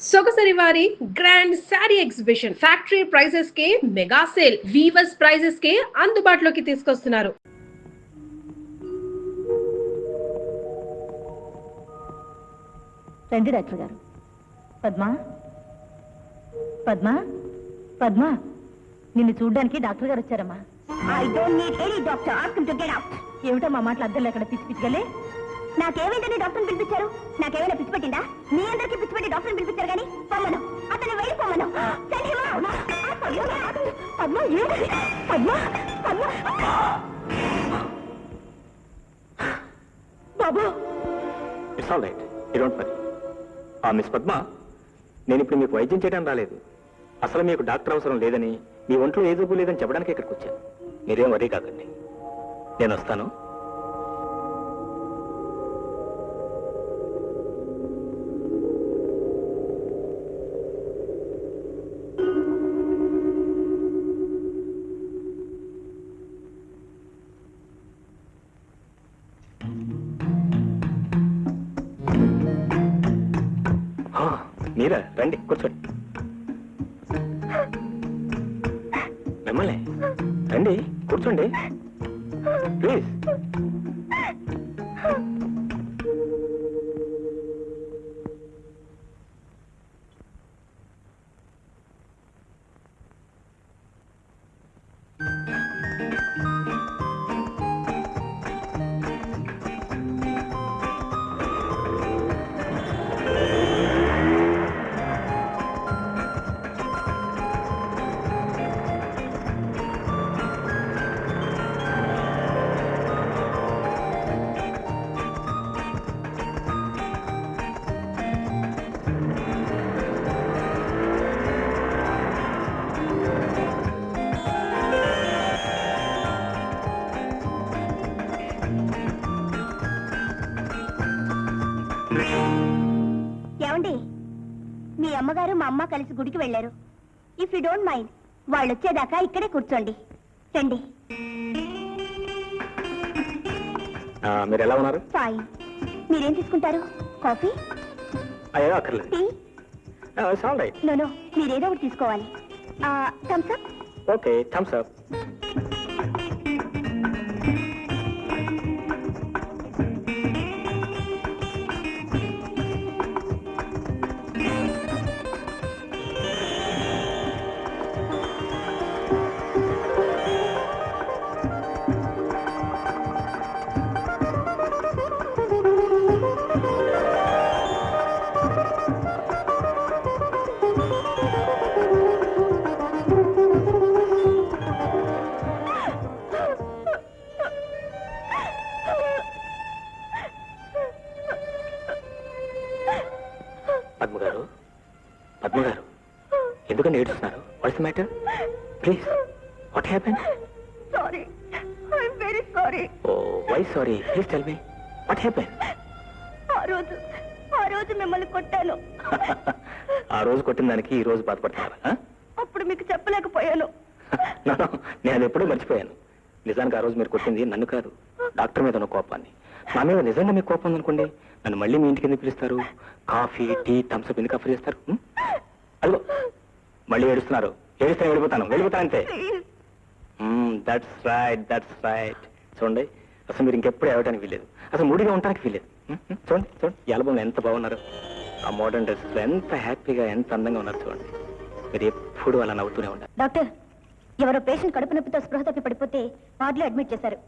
సొగసరి వారి grand sari exhibition factory prices కే mega sale weavers prices కే అందుబాటులోకి తీసుకొస్తున్నారు. రండి డాక్టర్ గారు. పద్మా పద్మా పద్మా నిన్ను చూడ్డానికి డాక్టర్ గారు వచ్చారమ్మా. I don't need any doctor. Ask him to get out. ఏమిటమ్మా మాటలు అద్దరు లేకుండా పిచ్చి పిచ్చిగలే? నాకేమైందని డాక్టర్ని పిలిపించారు? నాకేమైనా పిచ్చి పెట్టిందా? మీ అందరికీ పిచ్చి పెట్టి డాక్టర్ని పిలిపించారు కానీ పొమ్మను, అతను వెళ్ళిపోమను. పద్మ ఏమిటి? పద్మ పద్మ బాబు it's all right, you don't worry. Miss Padma, నేను ఇప్పుడు మీకు వైద్యం చేయడం రాలేదు. అసలు మీకు డాక్టర్ అవసరం లేదని, మీ ఒంట్లో ఏ జబ్బు లేదని చెప్పడానికి ఇక్కడికి వచ్చాను. మీరేం వరీ కాదండి, నేను వస్తాను. మీరా రండి, కూర్చోండి. మిమ్మల్ని రండి, కూర్చోండి ప్లీజ్. ఏమండి, మీ అమ్మగారు మా అమ్మ కలిసి గుడికి వెళ్ళారు. ఇఫ్ యూ డోంట్ మైండ్ వాళ్ళు వచ్చేదాకా ఇక్కడే కూర్చోండి. రండి. మీరు ఎలా ఉన్నారు? ఫైన్. మీరేం తీసుకుంటారు? కాఫీ, అయ్యో అక్కర్లేదు. Tea? It's all right. No, మీరేదో ఒకటి తీసుకోవాలి. Thums Up. Okay, Thums Up. పద్మగారు, పద్మగారు, ఎందుకని ఏడుస్తున్నారు? What's the matter? Please, what happened? Sorry, I'm very sorry. Oh, why sorry? Please tell me, what happened? ఆ రోజు మిమ్మల్ని కొట్టాను. ఆ రోజు కొట్టిన దానికి ఈ రోజు బాధపడుతున్నారా? అప్పుడు మీకు చెప్పలేకపోయాను. నేను అది ఎప్పుడూ మర్చిపోయాను. నిజానికి ఆ రోజు మీరు కొట్టింది నన్ను కాదు, డాక్టర్ మీద ఉన్న కోపాన్ని. నా మీద నిజంగా మీకు కోపం ఉందనుకోండి, నన్ను మళ్ళీ మీ ఇంటికి ఎందుకు పిలుస్తారు? కాఫీ, టీ, థమ్స్ అప్ ఎందుకు ఆఫర్ చేస్తారు? అదిగో మళ్ళీ ఏడుస్తున్నారు. ఏడిస్తే వెళ్ళిపోతాను అంతే. That's right, that's right. చూడండి, అసలు మీరు ఇంకెప్పుడు ఏడవడానికి వీల్లేదు, అసలు మూడిగా ఉండడానికి వీల్లేదు. చూడండి చూడండి, ఈ ఆల్బమ్లో ఎంత బాగున్నారు. ఆ మోడర్న్ డ్రెస్లో ఎంత హ్యాపీగా, ఎంత అందంగా ఉన్నారు. చూడండి, మీరు ఎప్పుడు అలా నవ్వుతూనే ఉండాలి. డాక్టర్, ఎవరో పేషెంట్ కడుపు నొప్పితో స్పృహ తప్పి పడిపోతే వార్డులో అడ్మిట్ చేశారు.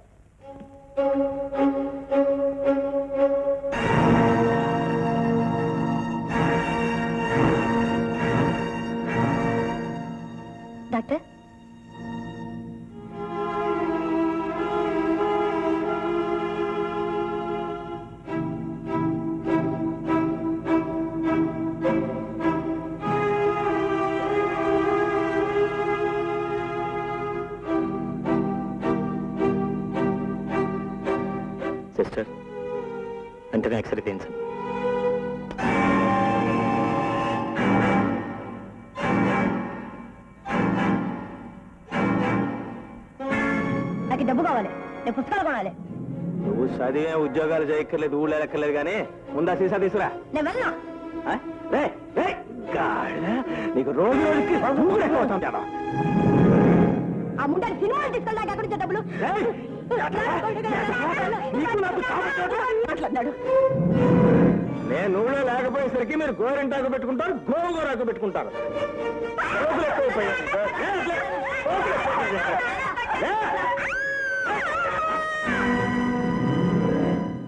డాక్టర్, సిస్టర్, వెంటనే ఎక్స్రే తీయించండి. నాకు డబ్బు కావాలి, నేను పుస్తకాలు కొనాలి. నువ్వు చదివే ఉద్యోగాలు చేయక్కర్లేదు, ఊళ్ళో ఎక్కర్లేదు, కానీ ముందా సీసా తీసుకురా. నేను వెళ్ళను. నీకు రోజు రోజుకి అవుతుంది కదా. ఆ ముండని సినిమాలు తీసుకెళ్ళాక ఎక్కడి నుంచి డబ్బులు మాట్లాడు. నేను నువ్వులో లేకపోయేసరికి మీరు గోరింటాకు పెట్టుకుంటారు, గోంగూరాకు పెట్టుకుంటారు.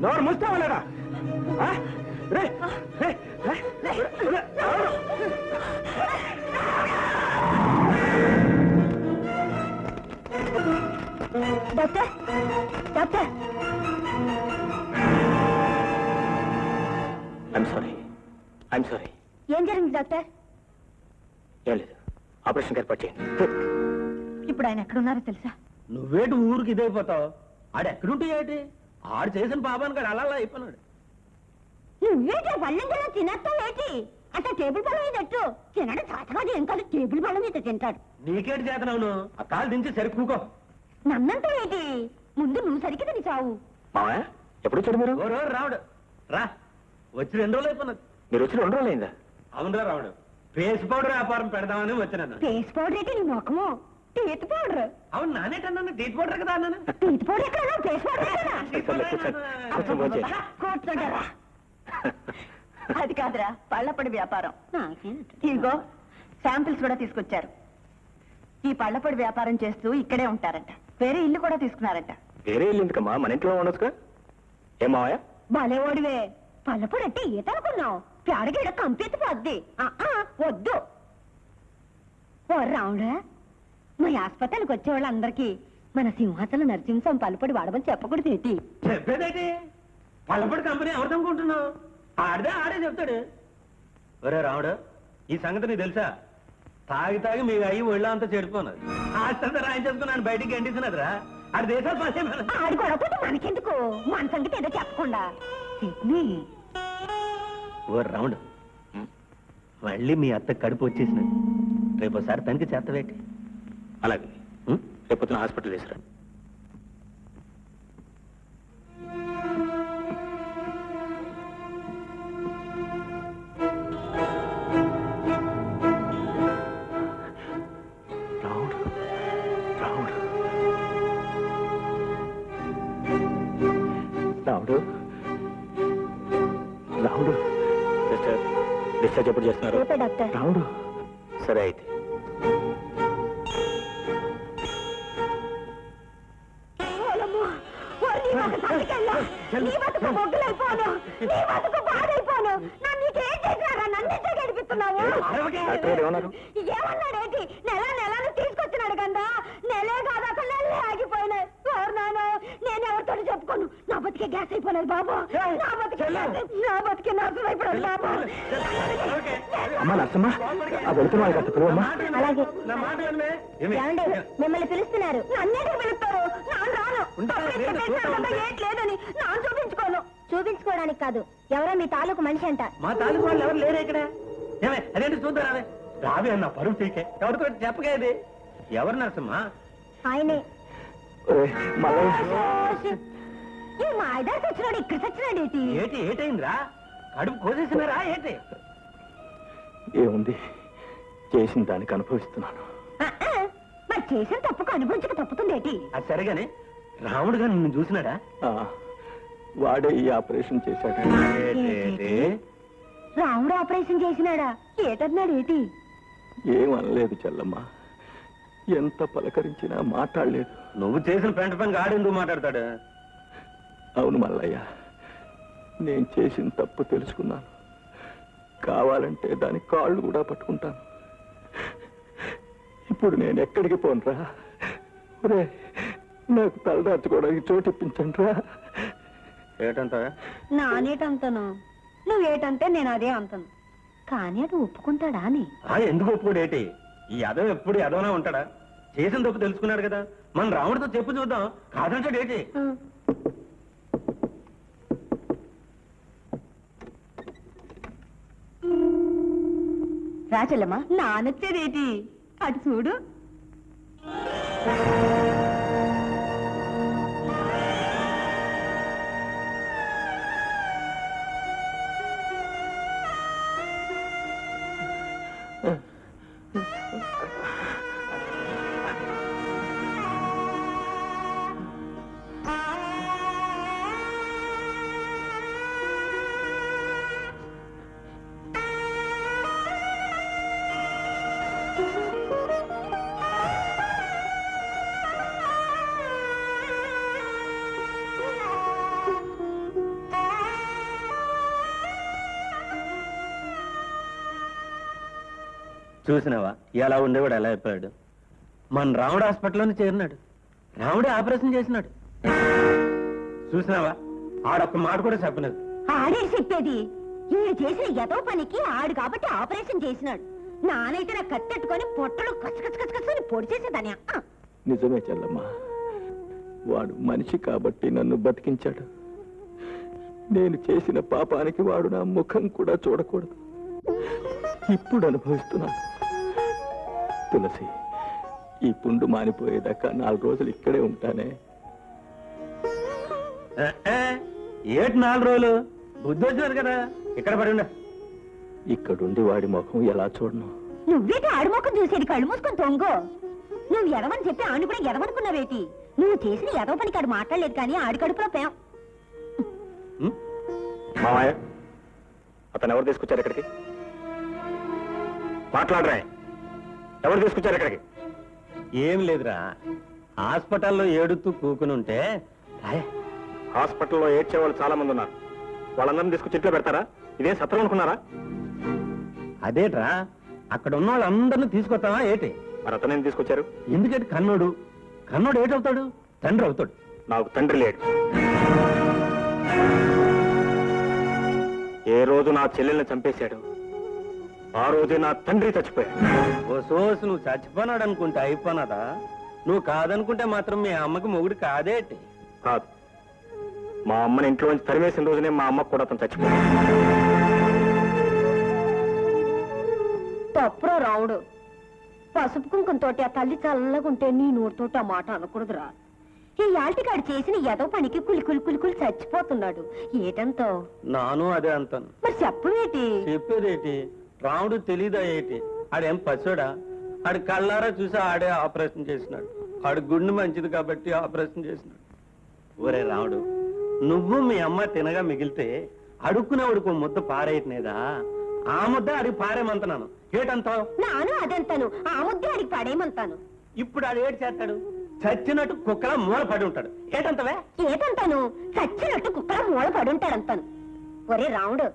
నోరు ముస్తావలేడా? Doctor doctor I'm sorry. ఏం జరిగింది డాక్టర్? ఏం లేదు, ఆపరేషన్ ఏర్పాటు చేయండి. ఇప్పుడు ఆయన ఎక్కడున్నారో తెలుసా? నువ్వేటి ఊరికి ఇదైపోతావు? ఆడు ఎక్కడుంటే ఏంటి? ఆడు చేసిన పాపానికి ఆడు అలా అయిపోయినాడు. నువ్వేంటి పళ్ళెంజలో తినేస్తావు ఏంటి? అంటే టేబుల్ పళ్ళ మీద ఎట్టు తినడం చాతకాదు ఏం కాదు, టేబుల్ పళ్ళ మీద తింటాడు. నీకేటి చేతనవును? ఆ కాలు దించి సరికూకో. నన్నంతా ఏంటి? ముందు నువ్వు సరికి తిని చావు. మావా ఎప్పుడు వచ్చాడు మీరు? ఓ రోజు రావుడు రా, వచ్చి 2 రోజులు అయిపోయినది. మీరు వచ్చి 2 రోజులైందా? అవునరా రావుడు, ఫేస్ పౌడర్ వ్యాపారం పెడదామని వచ్చినాను. ఫేస్ పౌడర్ ఏంటి నీ ముఖము? Teeth powder. అవును నానేటన్నాను, టీత్ పౌడర్ కదా అన్నాను. టీత్ పౌడర్ ఎక్కడ? ఫేస్ పౌడర్ ఎక్కడ? కూర్చోండి. కూర్చుంటారా? అది కాదురా, పళ్ళపొడి వ్యాపారం. ఇదిగో శాంపిల్స్ కూడా తీసుకొచ్చారు. ఈ పళ్ళపొడి వ్యాపారం చేస్తూ ఇక్కడే ఉంటారంట. వేరే ఇల్లు కూడా తీసుకున్నారంట. వేరే ఇల్లు ఎందుకమ్మా, మన ఇంట్లో ఉండొచ్చుగా. ఏం మావయ్య? భలే ఓడివే. పల్లపొడి అంటే ఈత అనుకున్నావు? పేడగీడ కంపెత్తి పోద్ది. వద్దు. ఓ రావుడా, మా ఆసుపత్రికి వచ్చే వాళ్ళందరికీ మన సింహాచల నరసింహం పల్లపొడి వాడమని చెప్పకూడదు ఏంటి? చెప్పేదేంటి? పళ్ళపొడి కంపెనీ ఎవరిదనుకుంటున్నావు? ఆడే చెప్తాడు. ఒరే రాముడు, ఈ సంగతి నీకు తెలుసా? తాగి మీ అయ్యి ఒళ్ళ అంతా చెడిపోన్నది. ఆస్తంతా రాయించేసుకున్నాను, బయటికి గంటిస్తున్నదిరా. ఆడి దేశాలు పని ఆడి గొడవతో మనకెందుకు? మన సంగతి ఏదో చెప్పకుండా. ఓ రాముడు, మళ్ళీ మీ అత్త కడుపు వచ్చేసినది. రేపు ఒకసారి తనకి చేతవేటి. అలాగే రేపు హాస్పిటల్ తీసుకురా. రాముడు సిస్టర్, డిశ్చార్జ్ ఎప్పుడు చేస్తున్నారు? డాక్టర్. రాముడు సరే అయితే. ఏమన్నాడేంటి? నెలను తీసుకొచ్చినాడు కదా. నెలే కాదు అసలు నెలే ఆగిపోయినాయి. నేను ఎవరితో చెప్పుకోను. నా బతికే గ్యాస్ అయిపోలేదు బాబు. నా బతికే నాశనం అయిపోయాడు బాబు. అమ్మా నర్సమ్మా, ఆ వెళ్తున్న వాళ్ళకి అసలు పిలువమ్మా. అలాగే. నా మాట వినవే? ఏమండి, మిమ్మల్ని పిలుస్తున్నారు. నన్నేటికి పిలుస్తారు? నాన్న రాను. లేదని నాన్న చూపించుకోను. చూపించుకోవడానికి కాదు, ఎవరో మీ తాలూకు మనిషి అంట. మా తాలూకు వాళ్ళు ఎవరు లేరు ఇక్కడ. ఏమే అదేంటి చూద్దాం. రావే రావే అన్న పరువు తీకే. ఎవరితో చెప్పగా ఇది? ఎవరు నరసమ్మా? ఆయనే. ఈ మా ఐదారికి వచ్చినాడు, ఇక్కడ చచ్చినాడు ఏంటి? ఏటైందిరా? కడుపు కోసేసినారా ఏంటి? ఏముంది, చేసిన దానికి అనుభవిస్తున్నాను. మరి చేసిన తప్పుకు అనుభవించక తప్పుతుంది ఏంటి? అది సరిగానే రాముడు గారు నిన్ను చూసినాడా? వాడే ఈ ఆపరేషన్ చేశాడు. రాముడు ఆపరేషన్ చేసినాడా? ఏటన్నాడు ఏంటి? ఏమనలేదు చెల్లమ్మ, ఎంత పలకరించినా మాట్లాడలేదు. నువ్వు చేసిన పెంట పని ఆడెందుకు మాట్లాడతాడు? అవును మల్లయ్య, నేను చేసిన తప్పు తెలుసుకున్నాను. కావాలంటే దాని కాళ్ళు కూడా పట్టుకుంటాను. ఇప్పుడు నేను ఎక్కడికి పోనురా? ఒరే, నాకు తలదార్చుకోవడానికి చోటు ఇప్పించండి రా. ఏటంటా? నానేటంతను, నువ్వేటంటే నేను అదే అంతను. కానీ అది ఒప్పుకుంటాడా అని? ఎందుకు ఒప్పుకోడు ఏంటి? ఈ యదవ ఎప్పుడు యదవనా ఉంటాడా? చేసిన తప్పు తెలుసుకున్నాడు కదా, మన రాముడితో చెప్పు చూద్దాం. కాదంటాడు ఏంటి? రాచల్లమ్మా, నానొచ్చేదేటి? అటు చూడు. చూసినావా ఎలా ఉండేవాడు ఎలా అయిపోయాడు. మన రాముడు హాస్పిటల్లోనే చేరినాడు. రాముడే ఆపరేషన్ చేసినాడు. చూసినావా ఆడొక్క మాట కూడా చెప్పలేదు. ఆడే చెప్పేది. ఈడు చేసిన ఎదో పనికి ఆడు కాబట్టి ఆపరేషన్ చేసినాడు. నానైతే నా కత్తెట్టుకొని పొట్టలు కచ్చకచ్చకచ్చని పొడి చేసేదాన్ని. నిజమే చెల్లమ్మా, వాడు మనిషి కాబట్టి నన్ను బతికించాడు. నేను చేసిన పాపానికి వాడు నా ముఖం కూడా చూడకూడదు. ఇప్పుడు అనుభవిస్తున్నాను. తులసి, ఈ పుండు మానిపోయేదాకా 4 రోజులు ఇక్కడే ఉంటానే. ఏటి 4 రోజులు? బుద్ధి వచ్చినారు కదా, ఇక్కడ పడి ఉండ. ఇక్కడుండి వాడి ముఖం ఎలా చూడను? నువ్వేటి ఆడు ముఖం చూసేది? కళ్ళు మూసుకొని తొంగో. నువ్వు ఎదవని చెప్పి ఆడు కూడా ఎదవనుకున్నావేటి? నువ్వు చేసిన ఎదవ పనికి ఆడు మాట్లాడలేదు కానీ ఆడి కడుపులో పేం. మామయ్య, అతను ఎవరు తీసుకొచ్చారు ఇక్కడికి? మాట్లాడరా, ఎవరు తీసుకొచ్చారు ఇక్కడికి? ఏం లేదురా, హాస్పిటల్లో ఏడుతూ కూకుని ఉంటే హాస్పిటల్లో ఏడ్చే వాళ్ళు చాలా మంది ఉన్నారు. వాళ్ళందరినీ తీసుకొచ్చి ఇంట్లో పెడతారా? ఇదే సత్రం అనుకున్నారా? అదేట్రా, అక్కడ ఉన్న వాళ్ళందరినీ తీసుకొస్తావా ఏటి? మరి అతను ఏం తీసుకొచ్చారు? ఎందుకంటే కన్నోడు ఏటవుతాడు? తండ్రి అవుతాడు. నాకు తండ్రి లేడు. ఏ రోజు నా చెల్లెల్ని చంపేశాడు ఆ రోజే నా తండ్రి చచ్చిపోయాడు. ఓ సోసు, నువ్వు చచ్చిపోనాడు అనుకుంటే అయిపోనాదా? నువ్వు కాదనుకుంటే మాత్రం మీ అమ్మకి మొగుడు కాదేటి? కాదు, మా అమ్మని ఇంట్లోంచి తరిమేసిన రోజునే మా అమ్మకు కూడా అతను చచ్చిపోయాడు. తప్పురా రావుడు. పసుపు కుంకుమతోటి ఆ తల్లి చల్లగుంటే నీ నోటితోటి ఆ మాట అనకూడదురా. ఈ యాల్టికాడు చేసిన ఎదో పనికి కులి చచ్చిపోతున్నాడు. ఏటంతో? నాను అదే అంటాను. మరి చెప్పవేటి? చెప్పేదేటి? రాముడు తెలీదా ఏటి? ఆడేం పశుడా? ఆడి కళ్ళారా చూసి ఆడే ఆపరేషన్ చేసినాడు. ఆడి గుండె మంచిది కాబట్టి ఆపరేషన్ చేసినాడు. ఒరే రాముడు, నువ్వు మీ అమ్మ తినగా మిగిలితే అడుక్కునేవాడికి ముద్ద పారేయట్లేదా? ఆ ముద్ద అడిగి పారేమంటున్నాను. ఏటంతావు? నాను అదంతాను. ఆ ముద్దే అడిగి పడేయమంతాను. ఇప్పుడు ఆడు ఏడు చేస్తాడు? చచ్చినట్టు కుక్కలా మూల పడి ఉంటాడు. ఏటంతవే? ఏదంతాను? చచ్చినట్టు కుక్కల మూల పడుంటాడంతాను. ఒరే రాముడు,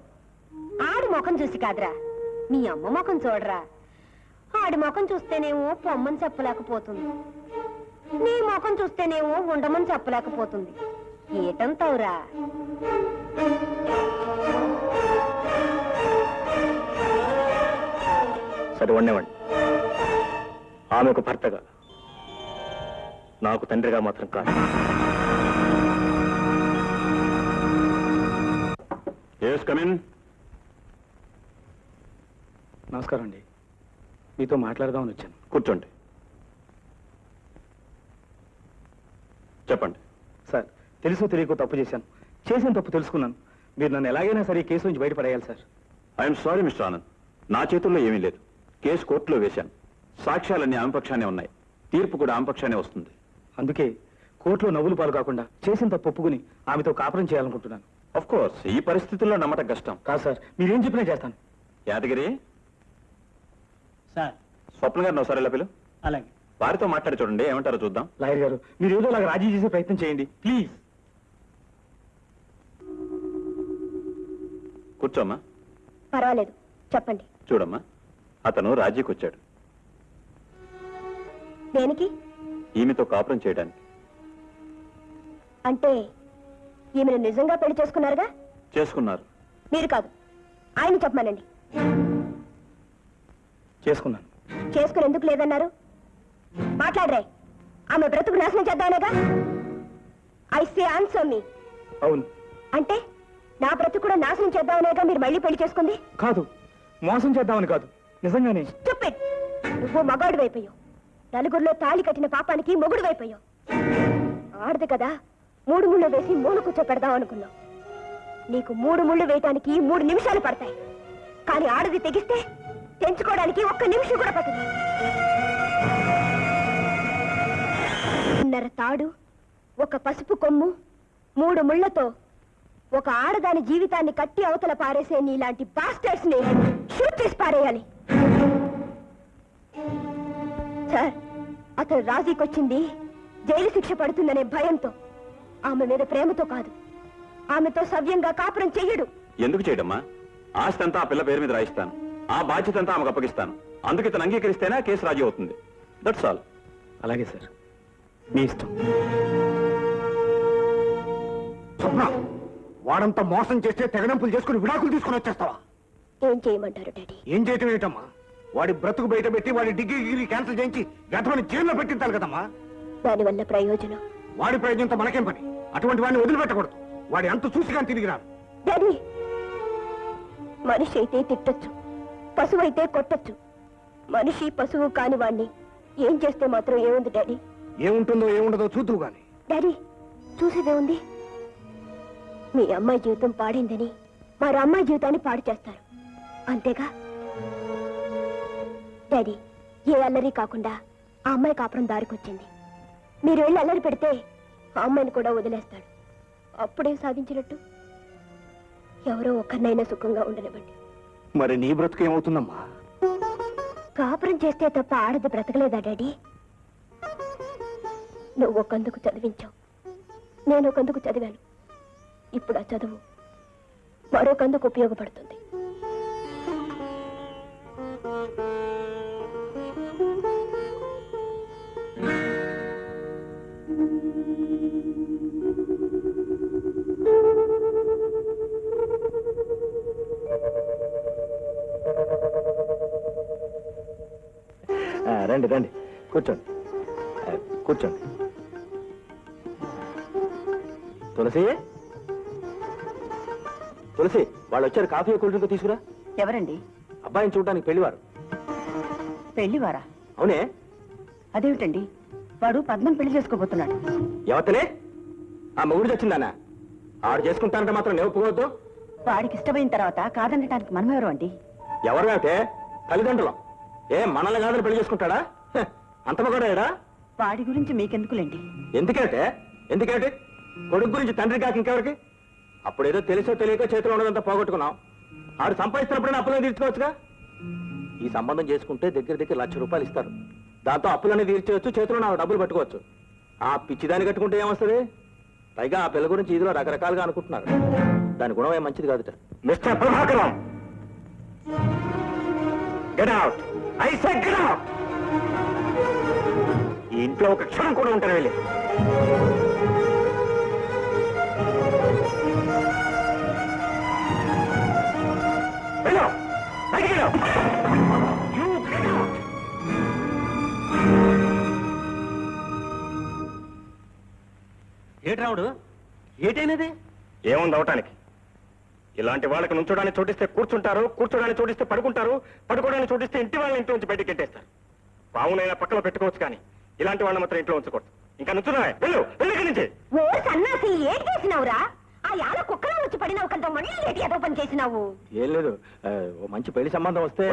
ఆడి ముఖం చూసి కాదురా, మీ అమ్మ ముఖం చూడరా. ఆడి ముఖం చూస్తేనేమో పొమ్మని చెప్పలేకపోతుంది, నీ ముఖం చూస్తేనేమో ఉండమని చెప్పలేకపోతుంది. ఏటంతావురా? సరే వండేవండి. ఆమెకు భర్తగా, నాకు తండ్రిగా మాత్రం కాదు. నమస్కారం అండి, మీతో మాట్లాడదామని వచ్చాను. కూర్చోండి. చెప్పండి. సార్, తెలుసో తెలియకో తప్పు చేశాను. చేసిన తప్పు తెలుసుకున్నాను. మీరు నన్ను ఎలాగైనా సరే కేసు నుంచి బయటపడేయాలి sir. I'm sorry mister Anand, నా చేతుల్లో ఏమీ లేదు. కేసు కోర్టులో వేశాను. సాక్ష్యాలన్నీ ఆమె పక్షానే ఉన్నాయి. తీర్పు కూడా ఆమె పక్షానే వస్తుంది. అందుకే కోర్టులో నవ్వులు పాలు కాకుండా చేసిన తప్పు ఒప్పుకుని ఆమెతో కాపురం చేయాలనుకుంటున్నాను. ఆఫ్ కోర్స్, ఈ పరిస్థితుల్లో నమ్మటం కష్టం. కాదు సార్, మీరేం చెప్పినా చేస్తాను. యాదగిరి, సార్. స్వప్న గారిని ఒకసారి ఇలా పిలు. అలాగే. వారితో మాట్లాడి చూడండి, ఏమంటారో చూద్దాం. లాయర్ గారు, మీరు ఏదో అలాగ రాజీ చేసే ప్రయత్నం చేయండి ప్లీజ్. కూర్చోమ్మా. పర్వాలేదు, చెప్పండి. చూడమ్మా, అతను రాజీకి వచ్చాడు. దేనికి? ఈమెతో కాపురం చేయడానికి. అంటే ఈమెను నిజంగా పెళ్లి చేసుకున్నారుగా? చేసుకున్నారు. మీరు కాదు, ఆయన చెప్పమనండి. చేసుకున్నాను. చేసుకుని ఎందుకు లేదన్నారు? మాట్లాడరే. ఆమె బ్రతుకు నాశనం చేద్దామనేగా? ఐ సే ఆన్సర్ మీ. అవును. అంటే నా బ్రతుకు కూడా నాశనం చేద్దామనేగా మీరు మళ్ళీ పెళ్లి చేసుకుంది? కాదు, మోసం చేద్దామని కాదు, నిజంగానే. Stupid. నువ్వు మగాడు వైపోయావు. నలుగురిలో తాళి కట్టిన పాపానికి మొగుడు వైపోయావు. ఆడదు కదా 3 ముళ్ళు వేసి మూడు కూర్చోపెడదాం అనుకున్నావు. నీకు 3 ముళ్ళు వేయటానికి 3 నిమిషాలు పడతాయి. కానీ ఆడది తెగిస్తే తెంచుకోవడానికి ఒక్క నిమిషం కూడా పట్టదు. తాడు, ఒక పసుపు కొమ్ము, 3 ముళ్లతో ఒక ఆడదాని జీవితాన్ని కట్టి అవతల పారేసే నీలాంటి బాస్టర్స్ ని షూట్ చేసి పారేయాలి. సార్, అతను రాజీకొచ్చింది జైలు శిక్ష పడుతుందనే భయంతో, ఆమె మీద ప్రేమతో కాదు. ఆమెతో సవ్యంగా కాపురం చెయ్యడు. ఎందుకు చేయడమ్మా? ఆస్తి అంతా ఆ పిల్ల పేరు మీద రాయిస్తాను, ఆ బాధ్యత అంతా ఆమెకు అప్పగిస్తాను. అందుకు ఇతను అంగీకరిస్తేనే కేసు రాజీ అవుతుంది. That's all. అలాగే సార్, మీ ఇష్టం. స్వప్న, వాడంతా మోసం చేస్తే తెగడంపులు చేసుకుని విడాకులు తీసుకుని వచ్చేస్తావా? ఏం చేయమంటారు డాడీ? ఏం చేయటం ఏంటమ్మా? వాడి బ్రతుకు బయట పెట్టి వాడి డిగ్రీ క్యాన్సిల్ చేయించి గతమని జైల్లో పెట్టించాలి కదమ్మా. దానివల్ల ప్రయోజనం? వాడి ప్రయోజనంతో మనకేం పని? అటువంటి వాడిని వదిలిపెట్టకూడదు. వాడి అంత చూసి కానీ తిరిగి రాను. డాడీ, మనిషి అయితే తిట్టొచ్చు, పశువు అయితే కొట్టొచ్చు. మనిషి పశువు కాని వాణ్ణి ఏం చేస్తే మాత్రం ఏముంది డాడీ? ఏముంటుందో ఏముండదో చూద్దువు గాని. డాడీ, చూసేదే ఉంది. మీ అమ్మాయి జీవితం పాడైందని మరో అమ్మాయి జీవితాన్ని పాడు చేస్తారు, అంతేగా? డాడీ, ఏ అల్లరి కాకుండా ఆ అమ్మాయి కాపురం దారికొచ్చింది. మీరు వెళ్ళి అల్లరి పెడితే ఆ అమ్మాయిని కూడా వదిలేస్తాడు. అప్పుడే సాధించినట్టు? ఎవరో ఒక్కరినైనా సుఖంగా ఉండనివ్వండి. మరి నీ బ్రతుకు ఏమవుతుందమ్మా? కాపురం చేస్తే తప్ప ఆడది బ్రతకలేదా డాడీ? నువ్వు ఒకందుకు చదివించావు, నేను ఒకందుకు చదివాను. ఇప్పుడు ఆ చదువు మరొకందుకు ఉపయోగపడుతుంది. రండి రండి, కూర్చోండి కూర్చోండి. తులసి, తులసి, వాళ్ళు వచ్చారు. కాఫీ కూల్ డ్రింక్ తీసుకురా. ఎవరండి? అబ్బాయిని చూడడానికి పెళ్లివారు. పెళ్లివారా? అవునే. అదేమిటండి, వాడు పద్మం పెళ్లి చేసుకోబోతున్నాడు. ఎవతలే? ఆ మొగుడు వచ్చిందానా? ఆడు చేసుకుంటానంటే మాత్రం నేను ఒప్పుకోవద్దు. వాడికి ఇష్టమైన తర్వాత కాదనటానికి మనమెవరు అండి? ఎవరు అంటే తల్లిదండ్రులం. మనల్ని కాదని పెళ్లి చేసుకుంటాడా? అంత మగడాడా? వాడి గురించి మీకెందుకులేండి. ఎందుకంటే కొడుకు గురించి తండ్రి కాక ఇంకెవరికి? అప్పుడేదో తెలుసో తెలియక చేతిలో ఉన్నదంతా పోగొట్టుకున్నాం. ఆడు సంపాదిస్తున్నప్పుడైనా అప్పులను తీర్చుకోవచ్చుగా. ఈ సంబంధం చేసుకుంటే దగ్గర ₹1,00,000 ఇస్తారు. దాంతో అప్పులన్నీ తీర్చవచ్చు, చేతిలో నాకు డబ్బులు పట్టుకోవచ్చు. ఆ పిచ్చిదాన్ని కట్టుకుంటే ఏమొస్తుంది? పైగా ఆ పిల్ల గురించి ఇదిలో రకరకాలుగా అనుకుంటున్నారు. దాని గుణం ఏం మంచిది కాదుట. Mister Prabhakaram, get out! I said get out! ఈ ఇంట్లో ఒక క్షణం కూడా ఉంటారు. వెళ్ళి ఏటి రావుడు, ఏటైనది? ఏముంది అవటానికి? ఇలాంటి వాళ్ళకి నుంచోడానికి చోటిస్తే కూర్చుంటారు, కూర్చోడానికి చోటిస్తే పడుకుంటారు, పడుకోవడానికి చోటిస్తే ఇంటి వాళ్ళని ఇంటి నుంచి బయటికి గెట్టేస్తారు. పావునైనా పక్కలో పెట్టుకోవచ్చు, కానీ ఇలాంటి వాళ్ళని మాత్రం ఇంట్లో ఉంచకూడదు. ఇంకా నుంచున్నా వెళ్ళు, వెళ్ళి నుంచి. ఓ సన్నాసి, ఏం చేసినావురా? ఆ యాల కుక్కలో వచ్చి పడినావు కదా, మళ్ళీ ఏంటి ఏదో పని చేసినావు? ఏం లేదు, ఓ మంచి పెళ్లి సంబంధం వస్తే.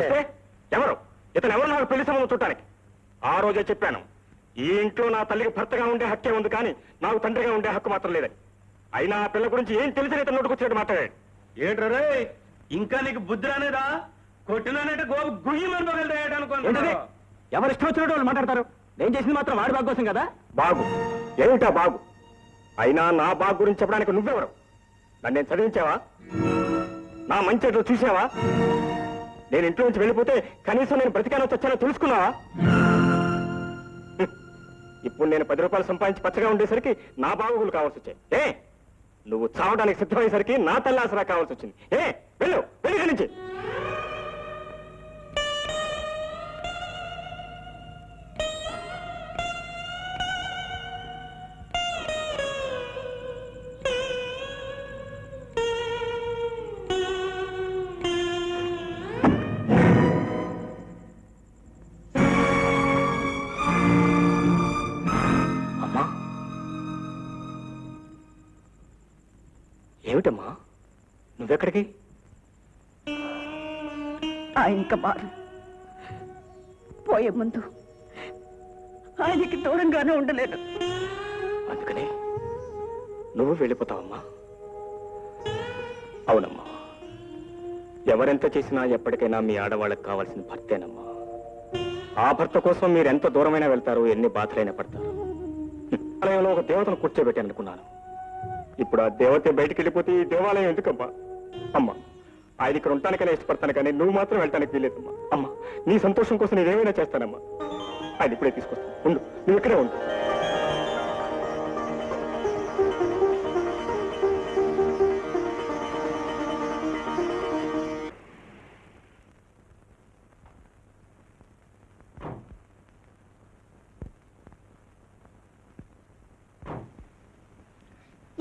ఎవరు ఇతను? ఎవరు నాకు పెళ్లి సంబంధం చూడటానికి? ఆ రోజే చెప్పాను, ఈ ఇంట్లో నా తల్లికి భర్తగా ఉండే హక్కే ఉంది, కానీ నాకు తండ్రిగా ఉండే హక్కు మాత్రం లేదని. అయినా ఆ పిల్ల గురించి ఏం తెలిసి ఇతను నోటుకొచ్చినట్టు మాట్లాడాడు. ఏంట్రే, ఇంకా నీకు బుద్ధి రానేదా? కొట్టినానంటే గోపు గుయ్యి ఏంటది? ఎవరు ఇష్టం వచ్చినట్టు వాళ్ళు మాట్లాడతారు. నేను చేసింది మాత్రం వాడి బాగు కోసం కదా. బాగు ఏమిటా బాగు? అయినా నా బాగు గురించి చెప్పడానికి నువ్వెవరు? నన్ను నేను చదివించావా? నా మంచి ఎట్లు చూసావా? నేను ఇంట్లో నుంచి వెళ్ళిపోతే కనీసం నేను బ్రతికానో చచ్చానో తెలుసుకున్నావా? ఇప్పుడు నేను ₹10 సంపాదించి పచ్చగా ఉండేసరికి నా బాగులు కావాల్సి వచ్చాయి. నువ్వు చావడానికి సిద్ధమయ్యేసరికి నా తల్లాసరా కావాల్సి వచ్చింది. వెళ్ళు, వెళ్ళి నుంచి. ఏమిటమ్మా, నువ్వెక్కడికి? ఇంకా మారు పోయే ముందు ఆయనకి దూరంగానే ఉండలేను. అందుకని నువ్వు వెళ్ళిపోతావమ్మా? అవునమ్మా, ఎవరెంత చేసినా ఎప్పటికైనా మీ ఆడవాళ్ళకి కావాల్సిన భర్తేనమ్మా. ఆ భర్త కోసం మీరు ఎంత దూరమైనా వెళ్తారు, ఎన్ని బాధలైనా పడతారు. ఆలయంలో ఒక దేవతను కూర్చోబెట్టాను అనుకున్నాను. ఇప్పుడు ఆ దేవత బయటికి వెళ్ళిపోతే ఈ దేవాలయం ఎందుకమ్మా? అమ్మా, ఆయన ఇక్కడ ఉండటానికైనా ఇష్టపడతాను, కానీ నువ్వు మాత్రం వెళ్ళటానికి వీలేదమ్మా. అమ్మా, నీ సంతోషం కోసం నేనేమైనా చేస్తానమ్మా. ఆయన ఇప్పుడే తీసుకొస్తాను, ఉండు, నువ్వు ఇక్కడే ఉండు.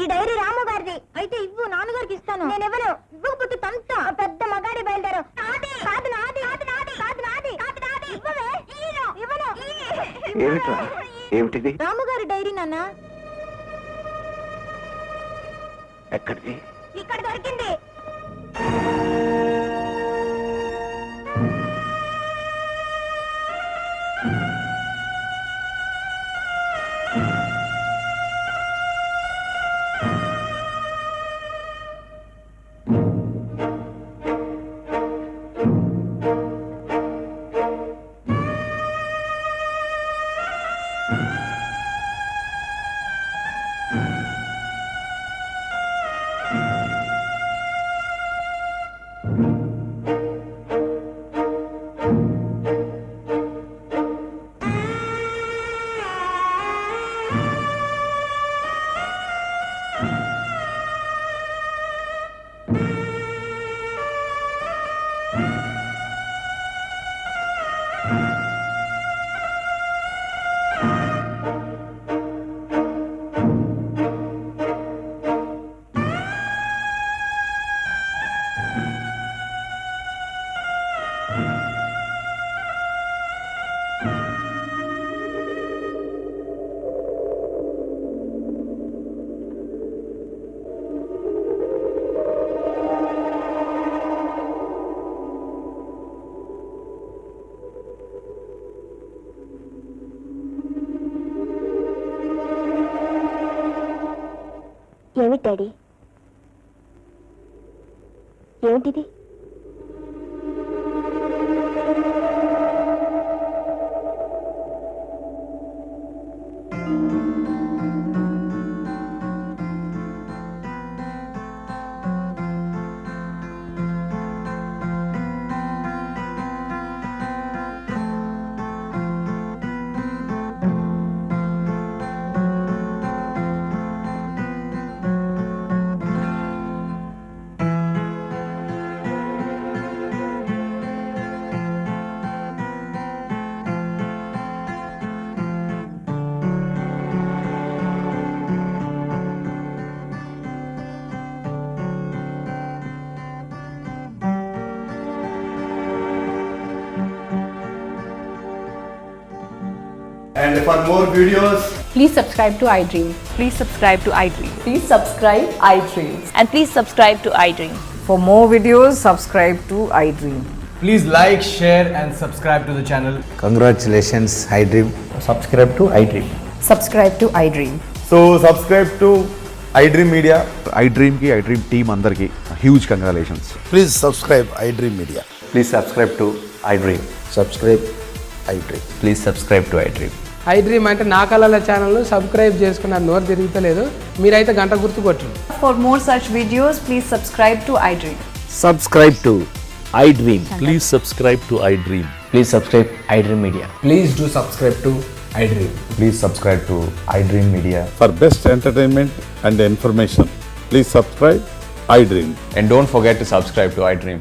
ఈ డైరీ రాము గారిది అయితే ఇవ్వు, నాన్నగారికి ఇస్తాను. నేను ఎవరు ఇవ్వకపోతే తంత పెద్ద మగాడి బయలుదేరు. కాదు నాది, కాదు నాది, కాదు నాది, కాదు నాది. ఇవ్వవే, ఇవ్వను. ఏమిట్రా? ఏమిటిది? రాముగారి డైరీ నాన్న. ఎక్కడిది? ఇక్కడ దొరికింది. ఏమిటి డాడీ? ఏమిటిది? And for more videos, Please subscribe to iDream. Please subscribe to iDream. Please subscribe iDream. And please subscribe to iDream. For more videos, subscribe to iDream. please like, share and subscribe to the channel. Congratulations, iDream. Subscribe to iDream. Subscribe to iDream. So subscribe to iDream Media. iDream ki iDream team andarki huge congratulations. Please subscribe iDream Media. Please subscribe to iDream. Subscribe iDream. Please subscribe to iDream. iDream అంటే నా కళల channel subscribe చేసుకున్న నోరు తిరుగుతలేదు, మీరైతే గంట గుర్తు కొట్టండి. For more such videos, please subscribe to iDream. Subscribe to iDream. Please subscribe to iDream. Please subscribe iDream Media. Please do subscribe to iDream. Please subscribe to iDream Media. For best entertainment and information, please subscribe iDream. And don't forget to subscribe to iDream.